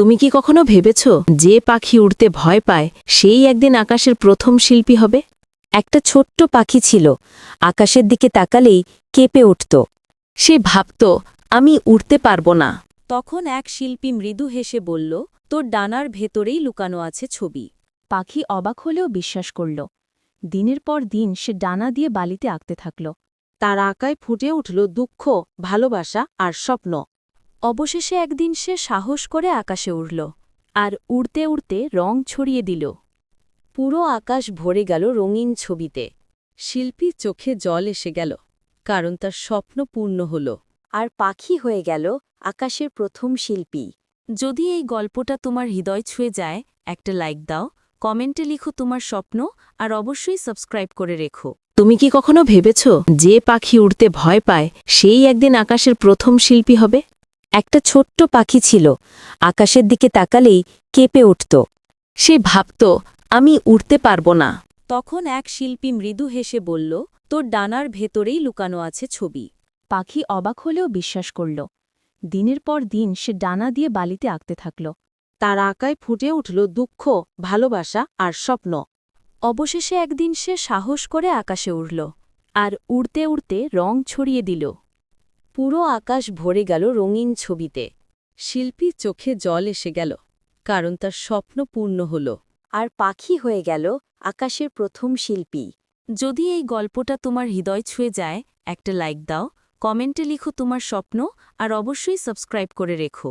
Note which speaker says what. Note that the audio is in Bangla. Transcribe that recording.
Speaker 1: তুমি কি কখনো ভেবেছ যে পাখি উড়তে ভয় পায় সেই একদিন আকাশের প্রথম শিল্পী হবে?
Speaker 2: একটা ছোট্ট পাখি ছিল, আকাশের দিকে তাকালেই কেঁপে উঠত।
Speaker 1: সে ভাবত, আমি উড়তে পারবো না।
Speaker 2: তখন এক শিল্পী মৃদু হেসে বলল, তোর ডানার ভেতরেই লুকানো আছে ছবি। পাখি অবাক হলেও বিশ্বাস করল। দিনের পর দিন সে ডানা দিয়ে বালিতে আঁকতে থাকল।
Speaker 1: তার আঁকায় ফুটে উঠল দুঃখ, ভালোবাসা আর স্বপ্ন।
Speaker 2: অবশেষে একদিন সে সাহস করে আকাশে উড়ল, আর উড়তে উড়তে রং ছড়িয়ে দিল। পুরো আকাশ ভরে গেল রঙিন ছবিতে।
Speaker 1: শিল্পীর চোখে জল এসে গেল, কারণ তার স্বপ্ন পূর্ণ হল।
Speaker 2: আর পাখি হয়ে গেল আকাশের প্রথম শিল্পী। যদি এই গল্পটা তোমার হৃদয় ছুঁয়ে যায়, একটা লাইক দাও, কমেন্টে লিখো তোমার স্বপ্ন, আর অবশ্যই সাবস্ক্রাইব করে রেখো।
Speaker 1: তুমি কি কখনো ভেবেছ যে পাখি উড়তে ভয় পায় সেই একদিন আকাশের প্রথম শিল্পী হবে?
Speaker 2: একটা ছোট্ট পাখি ছিল, আকাশের দিকে তাকালেই কেঁপে উঠত।
Speaker 1: সে ভাবত, আমি উড়তে পারবো না।
Speaker 2: তখন এক শিল্পী মৃদু হেসে বলল, তোর ডানার ভেতরেই লুকানো আছে ছবি। পাখি অবাক হলেও বিশ্বাস করল। দিনের পর দিন সে ডানা দিয়ে বালিতে আঁকতে থাকল।
Speaker 1: তার আঁকায় ফুটে উঠল দুঃখ, ভালোবাসা আর স্বপ্ন।
Speaker 2: অবশেষে একদিন সে সাহস করে আকাশে উড়ল, আর উড়তে উড়তে রং ছড়িয়ে দিল। পুরো আকাশ ভরে গেল রঙিন ছবিতে।
Speaker 1: শিল্পীর চোখে জল এসে গেল, কারণ তার স্বপ্ন পূর্ণ হল।
Speaker 2: আর পাখি হয়ে গেল আকাশের প্রথম শিল্পী। যদি এই গল্পটা তোমার হৃদয় ছুঁয়ে যায়, একটা লাইক দাও, কমেন্টে লিখো তোমার স্বপ্ন, আর অবশ্যই সাবস্ক্রাইব করে রেখো।